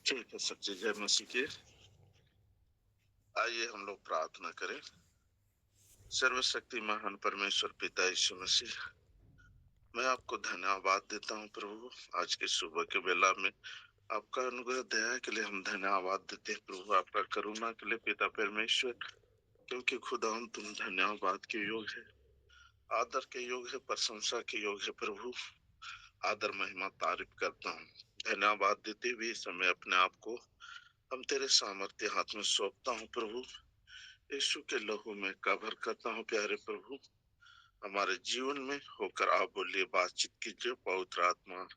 ठीक है सच्चे जय मसीह के। आइए हम लोग प्रार्थना करें। सर्वशक्ति महान परमेश्वर पिता यीशु मसीह, मैं आपको धन्यवाद देता हूँ प्रभु। आज के सुबह के बेला में आपका अनुग्रह दया के लिए हम धन्यवाद देते हैं प्रभु। आपका करुणा के लिए पिता परमेश्वर, क्योंकि खुदावन तुम धन्यवाद के योग है, आदर के योग है, प्रशंसा के योग है प्रभु। आदर महिमा तारीफ करता हूँ। धन्यवाद देते हुए इस समय अपने आप को हम तेरे सामर्थ्य हाथ में सौंपता हूँ प्रभु। यीशु के लहू में कवर करता हूँ प्यारे प्रभु। हमारे जीवन में होकर आप बोलिए, बातचीत कीजिए, पवित्र आत्मा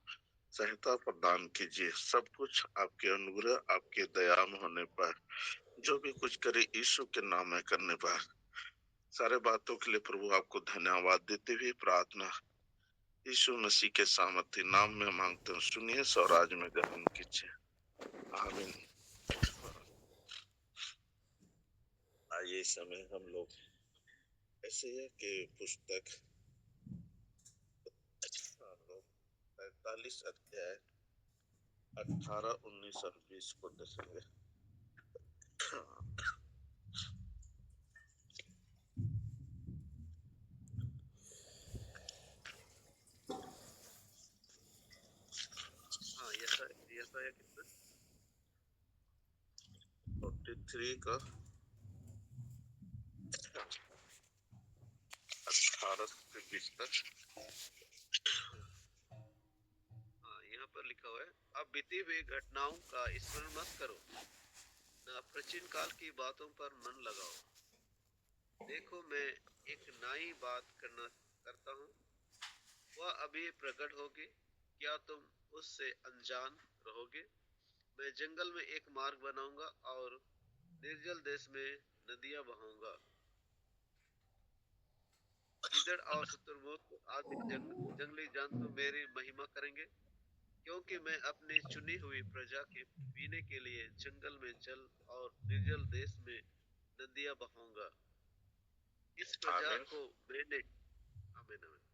सहायता प्रदान कीजिए। सब कुछ आपके अनुग्रह आपके दया में होने पर जो भी कुछ करे यीशु के नाम में करने पर सारे बातों के लिए प्रभु आपको धन्यवाद देते हुए प्रार्थना यीशु मसीह के सामर्थ्य नाम में मांगते हैं, सुनिए स्वराज में ग्रहण कीजिए, आमीन। आइए इस समय हम लोग ऐसे के पुस्तक 45 अध्याय 18, 19 और 20 को देखेंगे। हाँ, यशायाह कितना 43 का 18 से 20 तक। हाँ, यहाँ पर लिखा हुआ है, अब बीती हुई घटनाओं का स्मरण मत करो, न प्राचीन काल की बातों पर मन लगाओ। देखो, मैं एक नई बात करता हूँ, वह अभी प्रकट होगी, क्या तुम उससे अनजान रहोगे? मैं जंगल में एक मार्ग बनाऊंगा और निर्जल देश में नदियां बहाऊंगा। गिदड़ और शुतुरमुर्ग आदि जंगली जानवर मेरी महिमा करेंगे, क्योंकि मैं अपनी चुनी हुई प्रजा के पीने के लिए जंगल में जल और निर्जल देश में नदियां बहाऊंगा। इस प्रजा को मैंने आमीन आमीन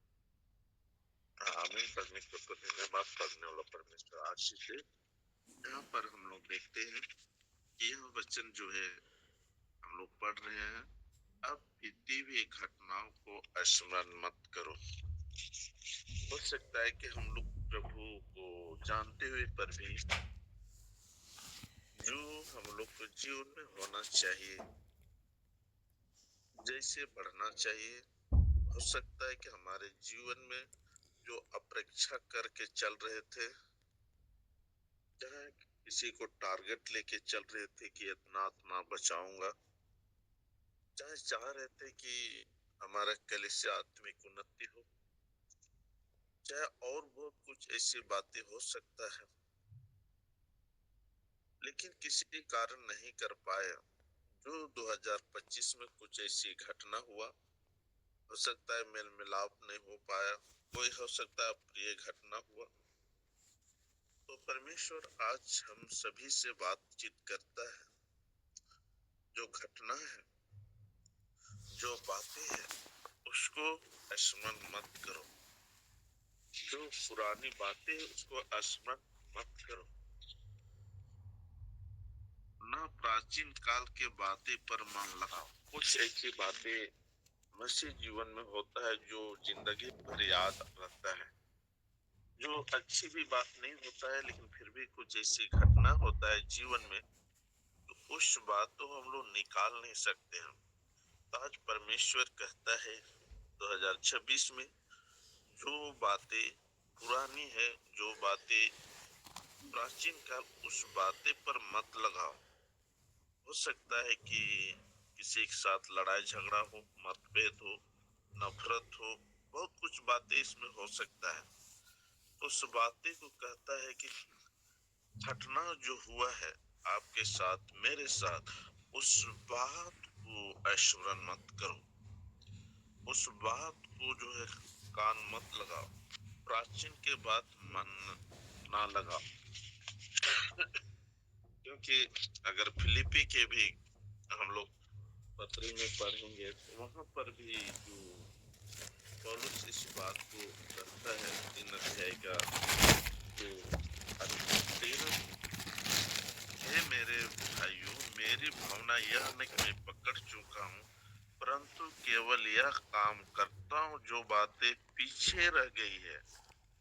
आमीन परमेश्वर को धन्यवाद करने वाला परमेश्वर आशीष दे। यहाँ पर हम लोग देखते हैं कि यह वचन जो है हम लोग पढ़ रहे हैं, अब बीती हुई घटनाओं को स्मरण मत करो। हो सकता है कि हम लोग प्रभु को जानते हुए पर भी जो हम लोग को जीवन में होना चाहिए, जैसे बढ़ना चाहिए, हो सकता है कि हमारे जीवन में जो अपेक्षा करके चल रहे थे, चाहे किसी को टारगेट लेके चल रहे थे कि इतना इतना बचाऊंगा, चाहे चाह रहे थे कि हमारा कलीसिया आत्मिक उन्नति हो, चाहे और बहुत कुछ ऐसी बातें हो सकता है, लेकिन किसी कारण नहीं कर पाए। जो 2025 में कुछ ऐसी घटना हुआ, हो सकता है मेल मिलाप नहीं हो पाया, कोई हो सकता है प्रिय घटना हुआ, तो परमेश्वर आज हम सभी से बातचीत करता है। जो घटना है, जो बातें हैं, उसको स्मरण मत करो। जो पुरानी बातें हैं उसको स्मरण मत करो। ना प्राचीन काल के बातें पर मन लगाओ। कुछ ऐसी बातें मसीह जीवन में होता है जो जिंदगी भर याद रहता है। जो अच्छी भी बात नहीं होता है, लेकिन फिर भी कुछ ऐसी घटना होता है जीवन में, तो उस बात को हम लोग निकाल नहीं सकते हैं। तो आज परमेश्वर कहता है 2026 में जो बातें पुरानी है, जो बातें प्राचीन काल, उस बातें पर मत लगाओ। हो सकता है कि किसी के साथ लड़ाई झगड़ा हो, मतभेद हो, नफरत हो, बहुत कुछ बातें इसमें हो सकता है। उस बातें को कहता है कि घटना जो हुआ है आपके साथ, मेरे साथ, उस बात को स्मरण मत करो। उस बात को जो है कान मत लगाओ। प्राचीन के बात मन ना लगाओ। क्योंकि अगर फिलिपी के भी हम लोग पत्री में पढ़ेंगे, तो वहां पर भी जो पौलुस इस बात को कहता है 3 अध्याय का जो 13 मेरी भावना यह नहीं कि मैं पकड़ चुका हूँ, परंतु केवल यह काम करता हूँ जो बातें पीछे रह गई है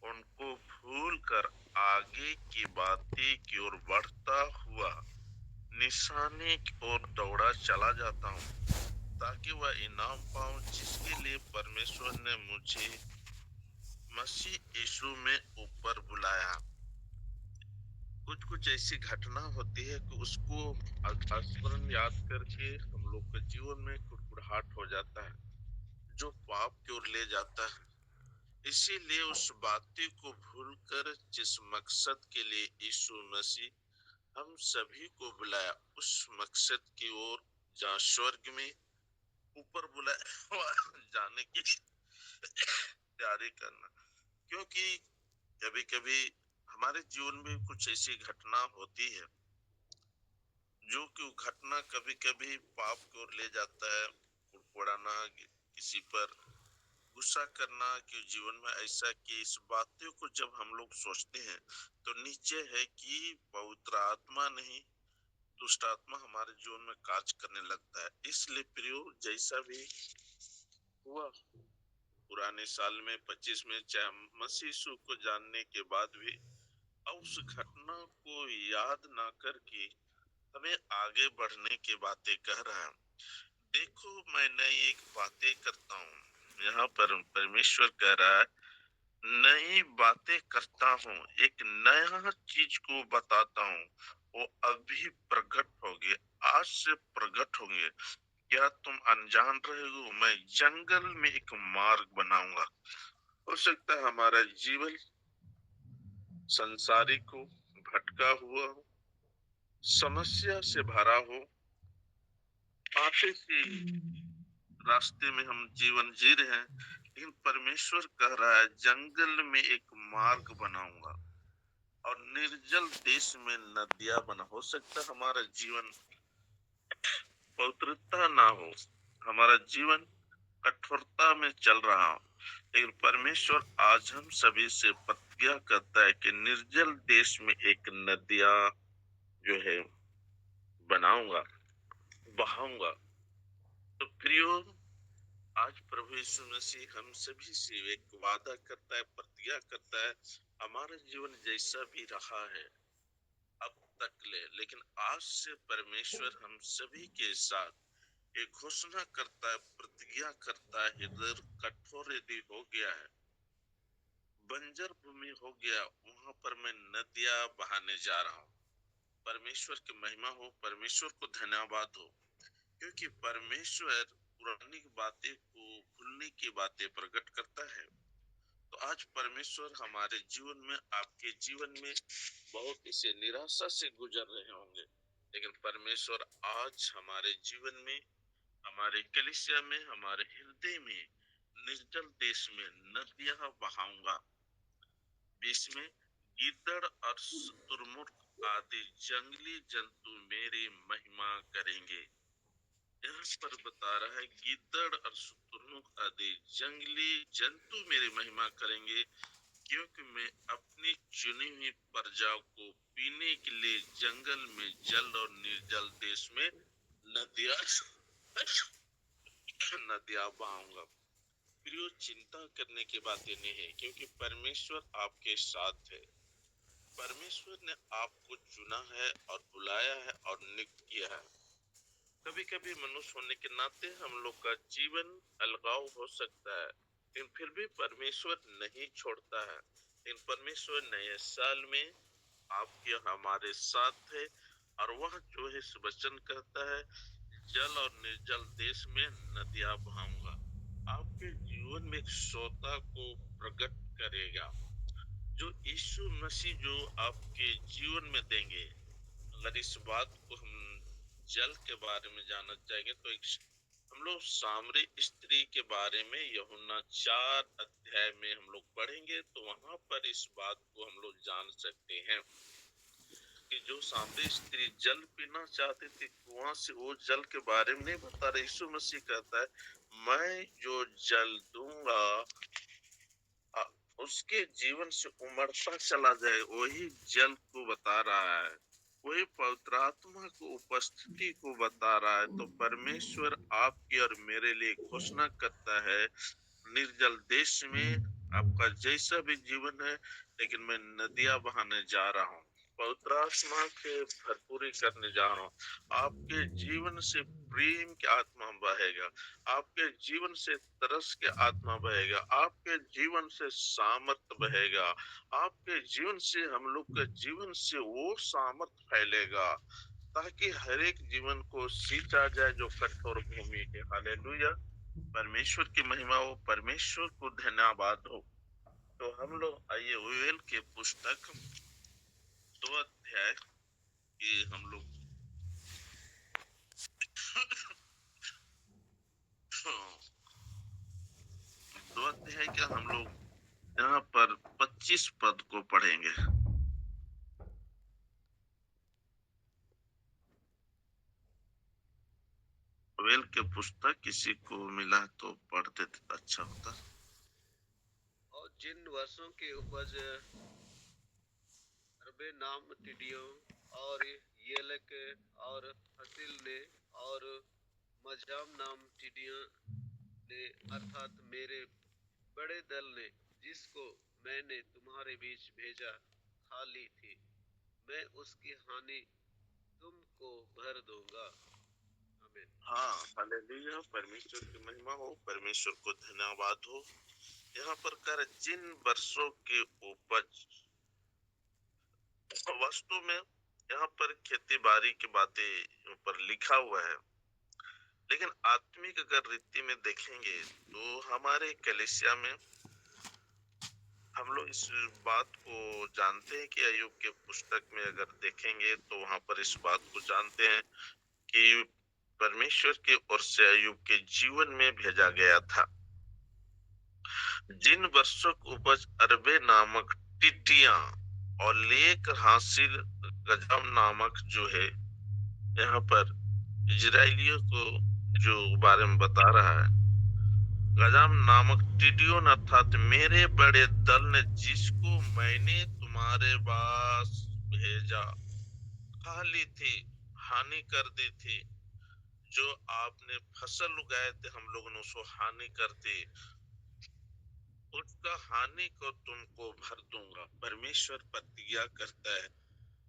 उनको भूल कर आगे की बातें की ओर बढ़ता हुआ निशाने की ओर दौड़ा चला जाता हूँ, ताकि वह इनाम पाऊं जिसके लिए परमेश्वर ने मुझे मसीह यीशु में ऊपर बुलाया। कुछ कुछ ऐसी घटना होती है कि उसको स्मरण याद करके हम लोग के जीवन में कुड़कुड़ाहट हो जाता है, जो पाप की ओर ले जाता है। इसीलिए उस बातें को भूलकर जिस मकसद के लिए यीशु मसीह हम सभी को बुलाया, उस मकसद की ओर जहाँ स्वर्ग में ऊपर बुलाया जाने की तैयारी करना। क्योंकि कभी कभी हमारे जीवन में कुछ ऐसी घटना होती है जो कि घटना कभी कभी पाप की ओर ले जाता है। कुड़कुड़ाना, किसी पर गुस्सा करना कि जीवन में ऐसा कि इस बातों को जब हम लोग सोचते हैं तो नीचे है कि पवित्र आत्मा नहीं दुष्ट आत्मा हमारे जीवन में कार्य करने लगता है। इसलिए प्रियो, जैसा भी हुआ पुराने साल में 25 में, चाहे मसीह यीशु को जानने के बाद भी अब उस घटना को याद ना करके हमें आगे बढ़ने की बातें कह रहा है। देखो, मैं नई एक बातें करता हूँ, यहाँ पर परमेश्वर कह रहा है नई बातें करता हूँ, एक नया चीज को बताता हूँ, वो अभी प्रकट होंगे, आज से प्रकट होंगे। क्या तुम अनजान रहे हो? मैं जंगल में एक मार्ग बनाऊंगा। हो सकता है हमारा जीवन संसारिक हो, भटका हुआ हो, समस्या से भरा हो, पापे से रास्ते में हम जीवन जी रहे हैं, लेकिन परमेश्वर कह रहा है जंगल में एक मार्ग बनाऊंगा और निर्जल देश में नदियां बना। हो सकता है हमारा जीवन पवित्रता ना हो, हमारा जीवन कठोरता में चल रहा हो, लेकिन परमेश्वर आज हम सभी से प्रतिज्ञा करता है कि निर्जल देश में एक नदियां जो है बनाऊंगा, बहाऊंगा। तो प्रियो, आज प्रभु यीशु मसीह हम सभी से एक वादा करता है, प्रतिज्ञा करता है, हमारा जीवन जैसा भी रहा है अब तक लेकिन आज से परमेश्वर हम सभी के साथ एक घोषणा करता है, प्रतिज्ञा करता है, हृदय कठोर यदि हो गया है, बंजर भूमि हो गया, वहां पर मैं नदियां बहाने जा रहा हूँ। परमेश्वर की महिमा हो, परमेश्वर को धन्यवाद हो, क्योंकि परमेश्वर पुरानी बातें को भूलने की बातें प्रकट करता है। तो आज परमेश्वर हमारे जीवन में, आपके जीवन में बहुत इसे निराशा से गुजर रहे होंगे, लेकिन परमेश्वर आज हमारे जीवन में, हमारे कलीसिया में, हमारे हृदय में निर्जल देश में नदियां बहाऊंगा। इसमें गिद्दड़ और शुतुरमुर्ग आदि जंगली जंतु मेरी महिमा करेंगे। यहाँ पर बता रहा है गिद्दड़ और शुतुरमुर्ग आदि जंगली जंतु मेरी महिमा करेंगे, क्योंकि मैं अपनी चुनी हुई प्रजा को पीने के लिए जंगल में जल और निर्जल देश में नदियां नदियां बहाऊंगा। प्रियो, चिंता करने की बात ये नहीं है, क्योंकि परमेश्वर आपके साथ है। परमेश्वर ने आपको चुना है और बुलाया है और नियुक्त किया है। कभी कभी मनुष्य होने के नाते हम लोग का जीवन अलगाव हो सकता है, लेकिन फिर भी परमेश्वर नहीं छोड़ता है। लेकिन परमेश्वर नए साल में आपके हमारे साथ है, और वह जो है इस वचन कहता है जल और निर्जल देश में नदियां बहाऊंगा। आपके जीवन में एक श्रोता को प्रकट करेगा, जो यीशु मसीह जो आपके जीवन में देंगे। अगर इस बात को हम जल के बारे में जानना चाहेंगे तो एक हम लोग सामरी स्त्री के बारे में यूहन्ना 4 अध्याय में हम लोग पढ़ेंगे, तो वहां पर इस बात को हम लोग जान सकते हैं कि जो सामरी स्त्री जल पीना चाहती थी कुआं से, वो जल के बारे में नहीं बता रहे। यीशु मसीह कहता है मैं जो जल दूंगा उसके जीवन से उमड़ता चला जाए, वही जल को बता रहा है। वही पवित्र पवित्र आत्मा को उपस्थिति को बता रहा है। तो परमेश्वर आपकी और मेरे लिए घोषणा करता है, निर्जल देश में आपका जैसा भी जीवन है, लेकिन मैं नदियां बहाने जा रहा हूँ, पवित्र आत्मा के भरपूरी करने जा रहा हूँ। आपके जीवन से प्रेम की आत्मा बहेगा, आपके जीवन से तरस के आत्मा बहेगा, आपके जीवन से सामर्थ बहेगा, आपके जीवन से हम लोग के जीवन से वो सामर्थ फैलेगा, ताकि हर एक जीवन को सींचा जाए जो कठोर भूमि है। हालेलुया, परमेश्वर की महिमा हो, परमेश्वर को धन्यवाद हो। तो हम लोग आइए योएल के पुस्तक 2 अध्याय की हम लोग 2 अध्याय का हम लोग यहाँ पर 25 पद को पढ़ेंगे। योएल के पुस्तक किसी को मिला तो पढ़ देते तो अच्छा होता। और जिन वर्षों की उपज अरबे नाम टिड्डियों और येलक और हसील ने और मजाम नाम टिड्डियों ने अर्थात मेरे बड़े दल ने जिसको मैंने तुम्हारे बीच भेजा खा ली थी, मैं उसकी हानि तुमको भर दूंगा। आमीन। हाँ, हालेलुया, परमेश्वर की महिमा हो, परमेश्वर को धन्यवाद हो। यहाँ पर कर जिन वर्षों की उपज, वास्तव में यहाँ पर खेती बाड़ी की बातें ऊपर लिखा हुआ है, लेकिन आत्मिक अगर रीति में देखेंगे तो हमारे कलीसिया में हम लोग इस बात को जानते हैं कि अय्यूब के पुस्तक में अगर देखेंगे तो वहां पर इस बात को जानते हैं कि परमेश्वर की ओर से अय्यूब के जीवन में भेजा गया था। जिन वर्षों को उपज अरबे नामक टिड्डियां और लेक हासिल गजम नामक जो है, यहाँ पर इजराइलियों को जो बारे में बता रहा है, गजाम नामक टिड्डियों अर्थात मेरे बड़े दल ने जिसको मैंने तुम्हारे पास भेजा खा ली थी, हानि कर दी थी। जो आपने फसल उगाए थे हम लोगों ने उसको हानि कर दी, उसका हानि को तुमको भर दूंगा। परमेश्वर प्रतिज्ञा करता है।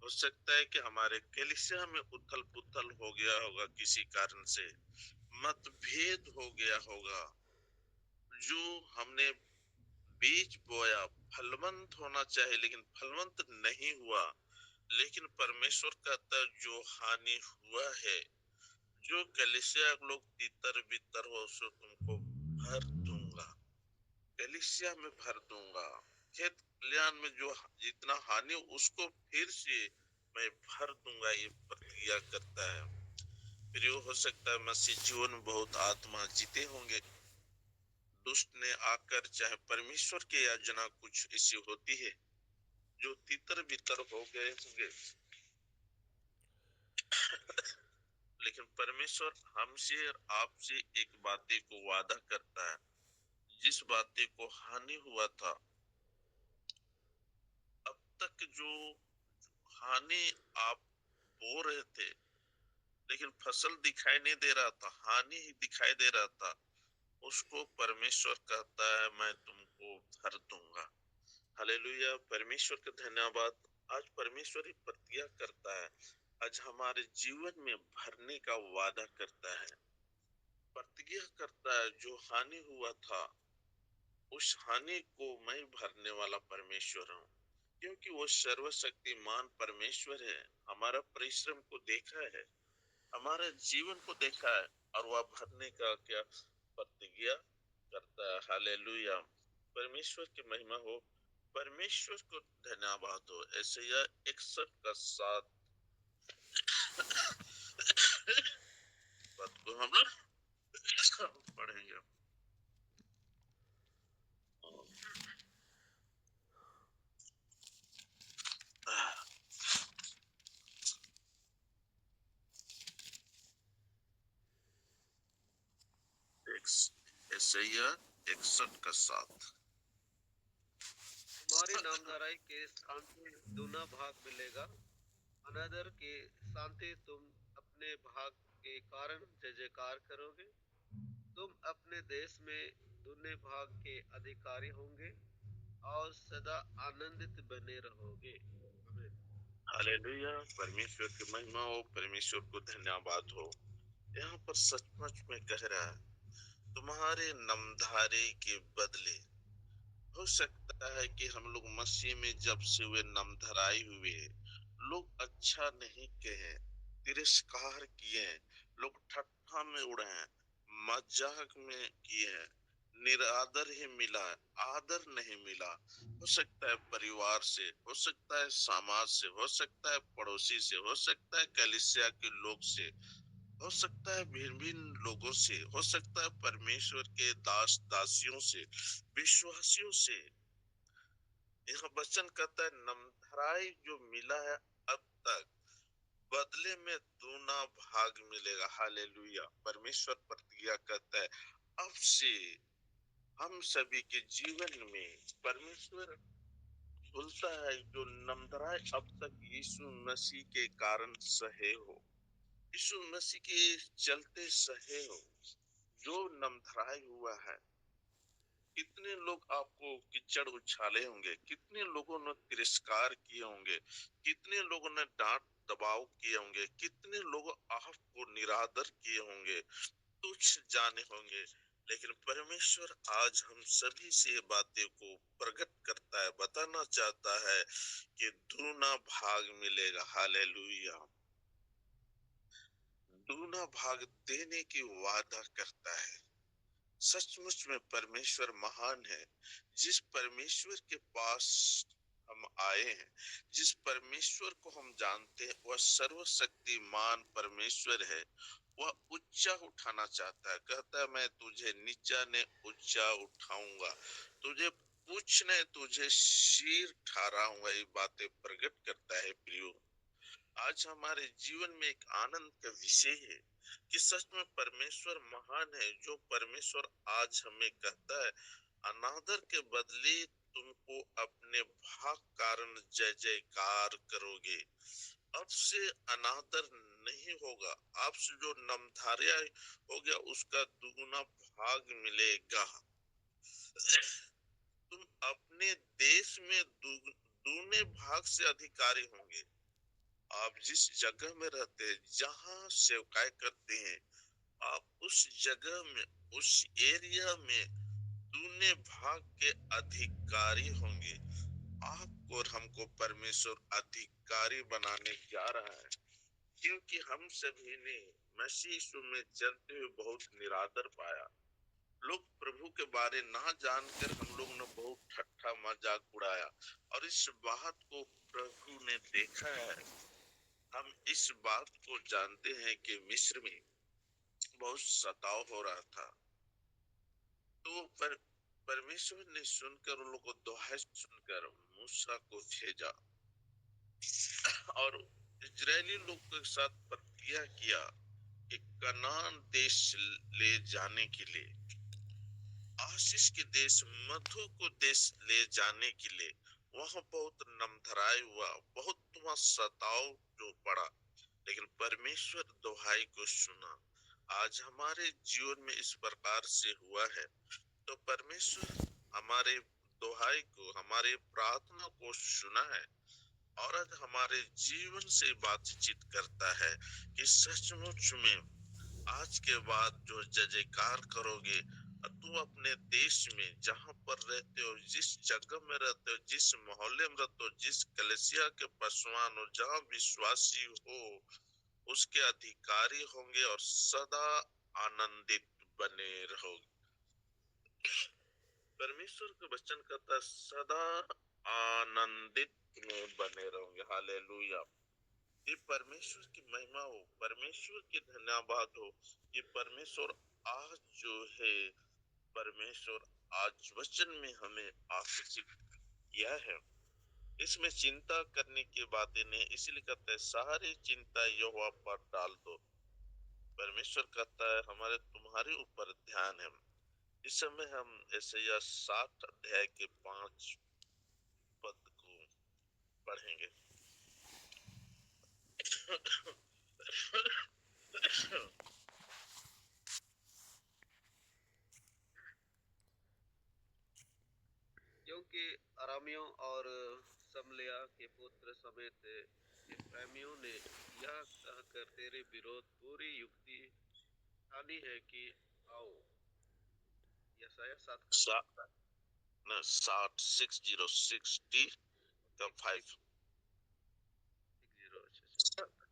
हो सकता है कि हमारे कलीसिया में उथल पुथल हो गया होगा, किसी कारण से मतभेद हो गया होगा, जो हमने बीज बोया फलवंत होना चाहिए लेकिन फलवंत नहीं हुआ, लेकिन परमेश्वर कहता है जो हानि हुआ है, जो कलीसिया लोग तितर बितर हो सो तुमको भर दूंगा, कलीसिया में भर दूंगा। खेत खलिहान में जो जितना हानि उसको फिर से मैं भर दूंगा, ये प्रतिज्ञा करता है। फिर ये हो सकता है मसीह जीवन में बहुत आत्मा जीते होंगे, दुष्ट ने आकर चाहे परमेश्वर की याचना कुछ ऐसी होती है जो तितर बितर हो गए होंगे, लेकिन परमेश्वर हमसे और आपसे एक बातें को वादा करता है, जिस बातें को हानि हुआ था, अब तक जो हानि आप बो रहे थे लेकिन फसल दिखाई नहीं दे रहा था, हानि ही दिखाई दे रहा था, उसको परमेश्वर कहता है मैं तुमको भर दूंगा। हालेलुया, परमेश्वर का धन्यवाद। आज परमेश्वर ही प्रतिज्ञा करता है, आज हमारे जीवन में भरने का वादा करता है, प्रतिज्ञा करता है जो हानि हुआ था उस हानि को मैं भरने वाला परमेश्वर हूँ, क्योंकि वो सर्वशक्तिमान परमेश्वर है। हमारा परिश्रम को देखा है, हमारे जीवन को देखा है, और वह भरने का क्या प्रतिज्ञा करता है। हालेलुया, परमेश्वर की महिमा हो, परमेश्वर को धन्यवाद हो। यशायाह 61 का 7 पद को हम लोग पढ़ेंगे। यशायाह 61 का 7। तुम्हारी नामधराई के स्थान पे दूना भाग मिलेगा अनादर के साथ तुम अपने भाग के कारण जय जयकार करोगे। तुम अपने देश में दुने भाग के अधिकारी होंगे और सदा आनंदित बने रहोगे। आमीन। हालेलुया। परमेश्वर की महिमा हो, परमेश्वर को धन्यवाद हो। यहाँ पर सचमुच में कह रहा है, तुम्हारे नमधारे के बदले। हो सकता है कि हम लोग मसीह में जब से हुए नमधराई हुए, लोग अच्छा नहीं कहे, तिरस्कार किए, लोग ठट्ठा में उड़े हैं, मजाक में किए हैं, निरादर ही मिला है, आदर नहीं मिला। हो सकता है परिवार से, हो सकता है समाज से, हो सकता है पड़ोसी से, हो सकता है कलीसिया के लोग से, हो सकता है भिन्न भिन्न लोगों से, हो सकता है परमेश्वर के दास दासियों से, विश्वासियों से। यह वचन कहता है नमधराई जो मिला है अब तक, बदले में दूना भाग मिलेगा। हालेलुया। परमेश्वर प्रतिज्ञा करता है, अब से हम सभी के जीवन में परमेश्वर बोलता है, जो नमधराई अब तक यीशु मसीह के कारण सहे हो, यीशु मसीह के चलते सहे हो, जो नमधराई हुआ है। कितने लोग आपको कीचड़ उछाले होंगे, कितने लोगों ने तिरस्कार किए होंगे, कितने लोगों ने डांट दबाव किए होंगे, कितने लोग आपको निरादर किए होंगे, तुच्छ जाने होंगे। लेकिन परमेश्वर आज हम सभी से ये बातें को प्रकट करता है, बताना चाहता है कि दूना भाग मिलेगा। हालेलुया। दूना भाग देने की वादा करता है। सचमुच में परमेश्वर महान है। जिस परमेश्वर के पास हम आए हैं, जिस परमेश्वर को हम जानते हैं, वह सर्वशक्तिमान परमेश्वर है। वह ऊंचा उठाना चाहता है, कहता है मैं तुझे नीचा ने ऊंचा उठाऊंगा, तुझे पूछ ने तुझे शीर ठहराऊंगा। ये बातें प्रकट करता है प्रियो। आज हमारे जीवन में एक आनंद का विषय है कि सच में परमेश्वर महान है। जो परमेश्वर आज हमें कहता है, अनादर के बदले तुमको अपने भाग कारण जय जयकार करोगे। अब से अनादर नहीं होगा, आपसे जो नमधारिया हो गया उसका दुगुना भाग मिलेगा। तुम अपने देश में दूने भाग से अधिकारी होंगे। आप जिस जगह में रहते हैं, जहाँ सेवकाई करते हैं, आप उस जगह में, उस एरिया में दूने भाग के अधिकारी होंगे। आपको और हमको परमेश्वर अधिकारी बनाने जा रहा है, क्योंकि हम सभी ने मसीह यीशु में चलते हुए बहुत निरादर पाया। लोग प्रभु के बारे ना जानकर हम लोग ने बहुत ठट्ठा मजाक उड़ाया, और इस बात को प्रभु ने देखा है। हम इस बात को जानते हैं कि मिस्र में बहुत सताव हो रहा था, तो परमेश्वर ने सुनकर, उन लोगों को दुहाई सुनकर मूसा को भेजा और इजरायली लोग के साथ प्रतिज्ञा किया कि कनान देश ले जाने के लिए, आशीष के देश, मधु को देश ले जाने के लिए, वहां बहुत नमधराई हुआ, बहुत वहां सताव जो पड़ा, लेकिन परमेश्वर दुहाई को सुना। आज हमारे जीवन में इस प्रकार से हुआ है, तो परमेश्वर हमारे दुहाई को, हमारे प्रार्थना को सुना है, और आज हमारे जीवन से बातचीत करता है कि सचमुच में आज के बाद जो जय जयकार करोगे, तू अपने देश में जहां पर रहते हो, जिस जगह में रहते हो, जिस मोहल्ले में रहते हो, जिस कलीसिया के पासवान हो, जहां विश्वासी हो, उसके अधिकारी होंगे और सदा आनंदित बने रहोगे। परमेश्वर का वचन कहता, सदा आनंदित में बने रहोगे। हालेलुया। ये परमेश्वर की महिमा हो, परमेश्वर की धन्यवाद हो कि परमेश्वर आज जो है, परमेश्वर आज वचन में हमें आशीषित किया है। इसमें चिंता करने की बातें नहीं, इसलिए कहते हैं सारी चिंता यहोवा पर डाल दो। परमेश्वर कहता है हमारे तुम्हारे ऊपर ध्यान है। इस समय हम यशायाह 60 अध्याय के 5 पद को पढ़ेंगे। क्योंकि अरामियों और समलिया के पुत्र समेत एफ्राइमियों ने यह कहकर तेरे विरोध पूरी युक्ति ठानी है कि आओ। यशायाह 7 का 5। 60 का 5। 60। अच्छा अच्छा।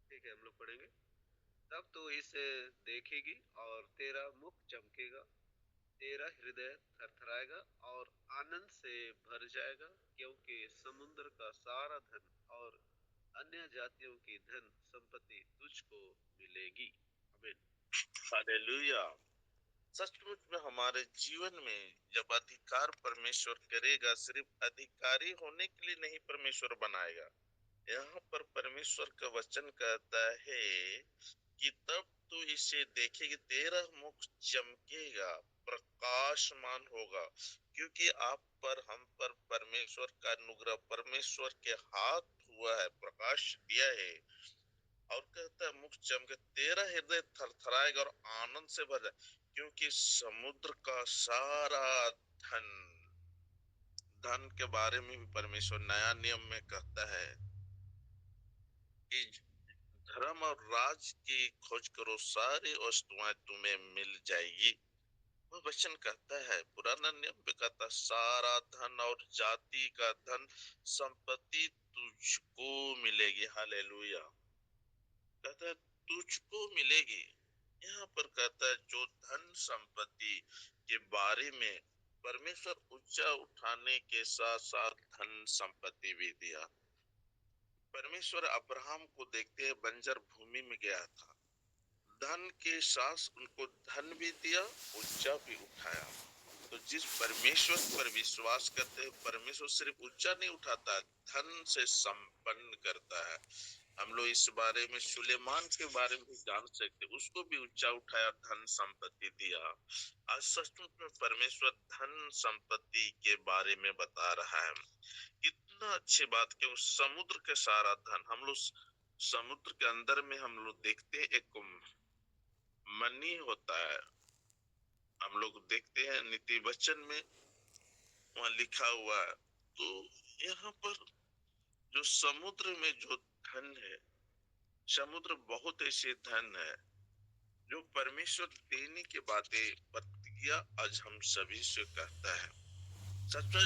ठीक है, हम लोग पढ़ेंगे। तब तो इसे देखेगी और तेरा मुख चमकेगा, तेरा हृदय थरथराएगा और आनंद से भर जाएगा, क्योंकि समुद्र का सारा धन और अन्य जातियों की धन संपत्ति तुझको मिलेगी। आमीन। हालेलुया। सचमुच में हमारे जीवन में जब अधिकार परमेश्वर करेगा, सिर्फ अधिकारी होने के लिए नहीं परमेश्वर बनाएगा। यहाँ पर परमेश्वर का वचन कहता है कि तब तू इसे देखेगी, तेरा मुख चमकेगा, प्रकाशमान होगा, क्योंकि आप पर, हम पर परमेश्वर का अनुग्रह, परमेश्वर के हाथ हुआ है, प्रकाश दिया है। और कहता है मुख चमके, तेरा हृदय थरथराएगा और आनंद से भर जाए, क्योंकि समुद्र का सारा धन, धन के बारे में भी परमेश्वर नया नियम में कहता है कि धर्म और राज की खोज करो, सारी वस्तुएं तुम्हें मिल जाएगी। वह वचन कहता है, पुराना नियम भी कहता है, सारा धन और जाति का धन संपत्ति तुझको मिलेगी। हालेलुया। कहता है तुझको मिलेगी। यहाँ पर कहता है जो धन संपत्ति के बारे में परमेश्वर ऊंचा उठाने के साथ साथ धन संपत्ति भी दिया। परमेश्वर अब्राहम को देखते हैं बंजर भूमि में गया था, धन के साथ उनको धन भी दिया, ऊंचा भी उठाया। तो जिस परमेश्वर पर विश्वास करते हैं, परमेश्वर सिर्फ ऊंचा नहीं उठाता, धन से संपन्न करता है। हम लोग इस बारे में सुलेमान के बारे में भी जान सकते, उसको भी ऊंचा उठाया, धन संपत्ति दिया। आज सचमुच में परमेश्वर धन संपत्ति के बारे में बता रहा है। कितना अच्छी बात कि उस समुद्र के सारा धन, हम लोग समुद्र के अंदर में हम लोग देखते हैं एक मनी होता है, हम लोग देखते हैं नीति वचन में वहां लिखा हुआ है। तो यहाँ पर जो समुद्र में जो धन है, समुद्र बहुत ऐसे धन है जो परमेश्वर देने के बातें प्रतिज्ञा आज हम सभी से कहता है। सच में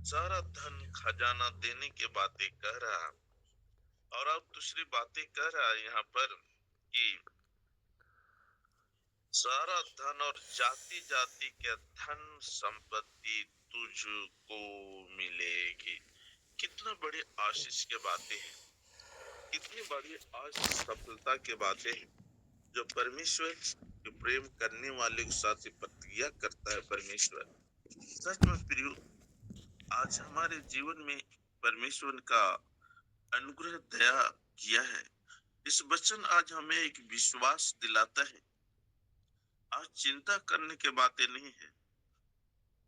सारा धन खजाना देने के बातें कह रहा है। और अब दूसरी बातें कह रहा है यहाँ पर कि सारा धन और जाति जाति के धन संपत्ति तुझको मिलेगी। कितना बड़ी आशीष के बातें हैं, कितनी बड़ी आज सफलता के बातें हैं जो परमेश्वर जो प्रेम करने वाले के साथ प्रतिज्ञा करता है। परमेश्वर सच में प्रियो, आज हमारे जीवन में परमेश्वर का अनुग्रह दया किया है। इस वचन आज हमें एक विश्वास दिलाता है। आज चिंता करने के बातें नहीं है,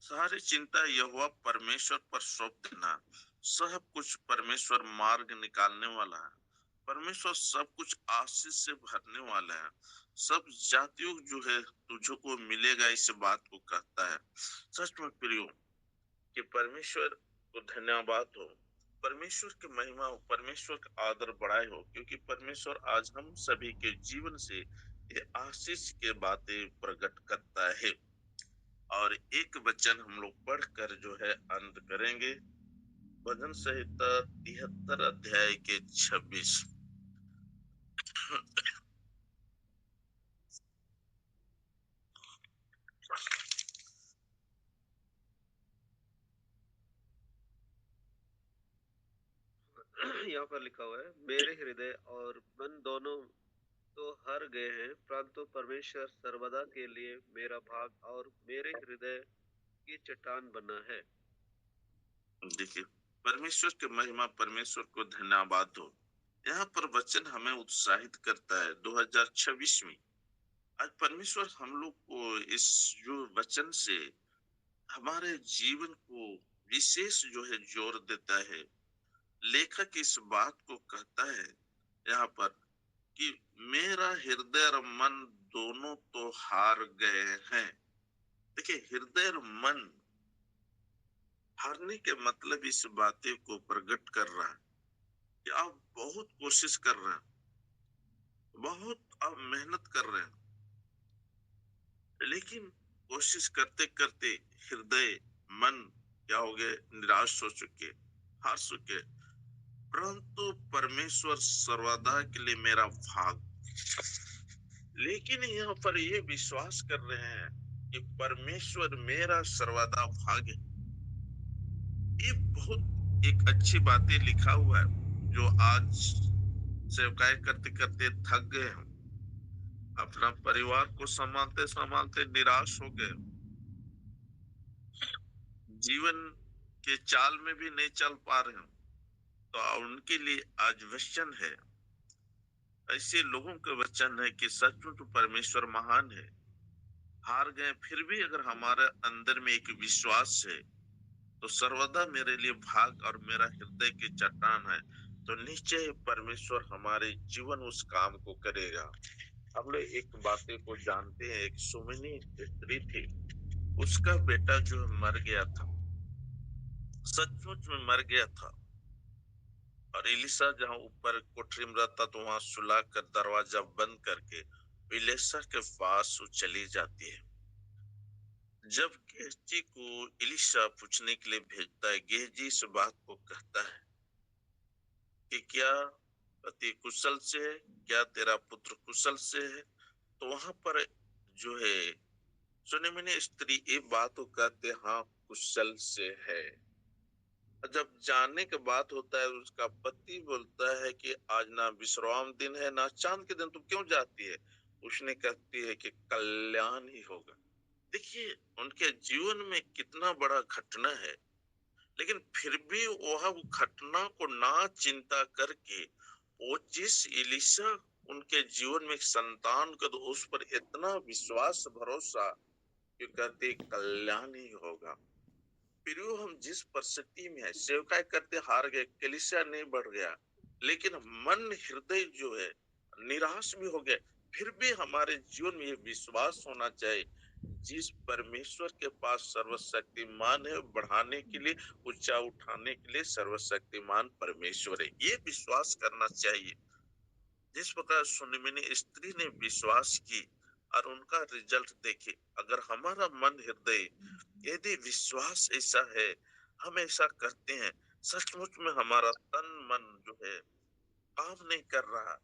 सारी चिंता यहोवा परमेश्वर पर सौंप देना। सब कुछ परमेश्वर मार्ग निकालने वाला है, परमेश्वर सब कुछ आशीष से भरने वाला है। सब जातियों जो है तुझको मिलेगा, इस बात को कहता है। सच में प्रियो कि परमेश्वर को धन्यवाद हो, परमेश्वर की महिमा हो, परमेश्वर का आदर बढ़ाए हो, क्योंकि परमेश्वर आज हम सभी के जीवन से ये आशीष के बातें प्रकट करता है। और एक वचन हम लोग पढ़कर जो है अंत करेंगे, भजन संहिता 73 अध्याय के 26। यहाँ पर लिखा हुआ है, मेरे हृदय और मन दोनों तो हार गए हैं, परंतु परमेश्वर सर्वदा के लिए मेरा भाग और मेरे हृदय की चट्टान बना है। देखिए, परमेश्वर की महिमा, परमेश्वर को धन्यवाद हो। यहाँ पर वचन हमें उत्साहित करता है 2026 में। आज परमेश्वर हम लोग को इस जो वचन से हमारे जीवन को विशेष जो है जोर देता है। लेखक इस बात को कहता है यहाँ पर कि मेरा हृदय और मन दोनों तो हार गए हैं। देखिए, हृदय और मन हारने के मतलब इस बातें को प्रकट कर रहा है कि आप बहुत कोशिश कर रहे हैं, बहुत आप मेहनत कर रहे हैं, लेकिन कोशिश करते करते हृदय मन क्या हो गए, निराश हो चुके, हार चुके। परंतु परमेश्वर सर्वदा के लिए मेरा भाग, लेकिन यहाँ पर ये विश्वास कर रहे हैं कि परमेश्वर मेरा सर्वदा भाग है। ये बहुत एक अच्छी बातें लिखा हुआ है, जो आज सेवकाई करते करते थक गए हम, अपना परिवार को संभालते संभालते निराश हो गए, जीवन के चाल में भी नहीं चल पा रहे हैं, तो उनके लिए आज वचन है। ऐसे लोगों का वचन है कि सचमुच परमेश्वर महान है। हार गए फिर भी अगर हमारे अंदर में एक विश्वास है, तो सर्वदा मेरे लिए भाग और मेरा हृदय की चट्टान है, तो निश्चय परमेश्वर हमारे जीवन उस काम को करेगा। हम लोग एक बातें को जानते हैं, एक सुमनी स्त्री थी, उसका बेटा जो मर गया था, सचमुच में मर गया था। और एलिसा जहाँ ऊपर कोठरी में रहता, तो वहां सुला कर दरवाजा बंद करके एलिसा के पास वो चली जाती है। जब गेहजी को एलिसा पूछने के लिए भेजता है, गेहजी इस बात को कहता है कि क्या पति कुशल से है, क्या तेरा पुत्र कुशल से है। तो वहां पर जो है सुनेमिनी स्त्री ये बात को कहते, हाँ कुशल से है। जब जानने के बाद होता है, उसका पति बोलता है कि आज ना विश्राम दिन है ना चांद के दिन, तुम क्यों जाती है। उसने कहती है कि कल्याण ही होगा। देखिए, उनके जीवन में कितना बड़ा घटना है, लेकिन फिर भी वह घटना को ना चिंता करके वो जिस एलिशा उनके जीवन में एक संतान का, तो उस पर इतना विश्वास भरोसा कि कहते कल्याण ही होगा। फिर भी हम जिस परिस्थिति में है, सेवकाई करते हार गए, कलीसिया नहीं बढ़ गया, लेकिन मन हृदय जो है निराश भी हो गए, फिर भी हमारे जीवन में ये विश्वास होना चाहिए, जिस परमेश्वर के पास सर्वशक्तिमान है, बढ़ाने के लिए, ऊंचा उठाने के लिए सर्वशक्तिमान परमेश्वर है, ये विश्वास करना चाहिए। जिस प्रकार सुनिमिनी स्त्री ने विश्वास की और उनका रिजल्ट देखे, अगर हमारा मन हृदय यदि विश्वास ऐसा है, हम ऐसा करते हैं, सचमुच में हमारा तन मन जो है काम नहीं कर रहा,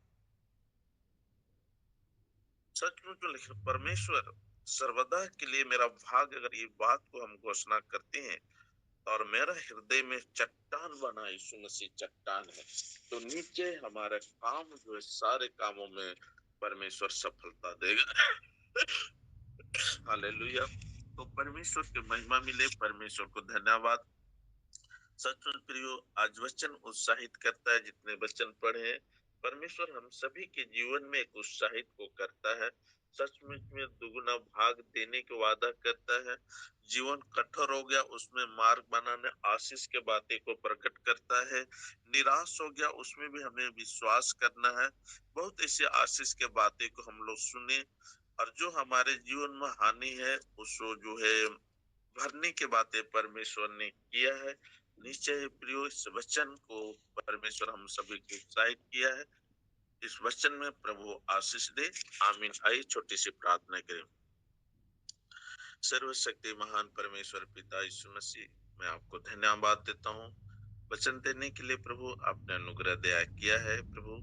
सचमुच में, लेकिन परमेश्वर सर्वदा के लिए मेरा भाग, अगर ये बात को हम घोषणा करते हैं और मेरा हृदय में चट्टान बना, यीशु मसीह चट्टान है, तो नीचे हमारा काम जो है सारे कामों में परमेश्वर सफलता देगा। हालेलुया। तो परमेश्वर की महिमा मिले, परमेश्वर को धन्यवाद। सचमुच प्रियो, आज वचन उत्साहित करता है, जितने वचन पढ़े हैं, परमेश्वर हम सभी के जीवन में एक उत्साहित को करता है, सचमुच में दुगुना भाग देने के वादा करता है। जीवन कठोर हो गया, उसमें मार्ग बनाने आशीष के बातें को प्रकट करता है। निराश हो गया, उसमें भी हमें विश्वास करना है। बहुत ऐसे आशीष के बातें को हम लोग सुने, और जो हमारे जीवन में हानि है उसको जो है भरने के बातें परमेश्वर ने किया है। निश्चय प्रियो, इस वचन को परमेश्वर हम सभी को उत्साहित किया है। इस वचन में प्रभु आशीष दे। आमीन। आइए छोटी सी प्रार्थना करें। सर्वशक्ति महान परमेश्वर पिता यीशु मसीह, मैं आपको धन्यवाद देता हूँ वचन देने के लिए। प्रभु, आपने अनुग्रह दया किया है, प्रभु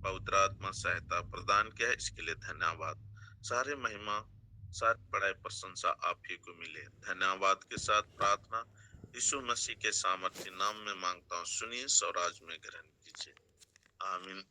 पवित्र आत्मा सहायता प्रदान किया है, इसके लिए धन्यवाद। सारे महिमा, सारी बड़ाई प्रशंसा आप ही को मिले। धन्यवाद के साथ प्रार्थना यीशु मसीह के सामर्थ्य नाम में मांगता हूँ, सुनिए और आज में ग्रहण कीजिए। आमीन।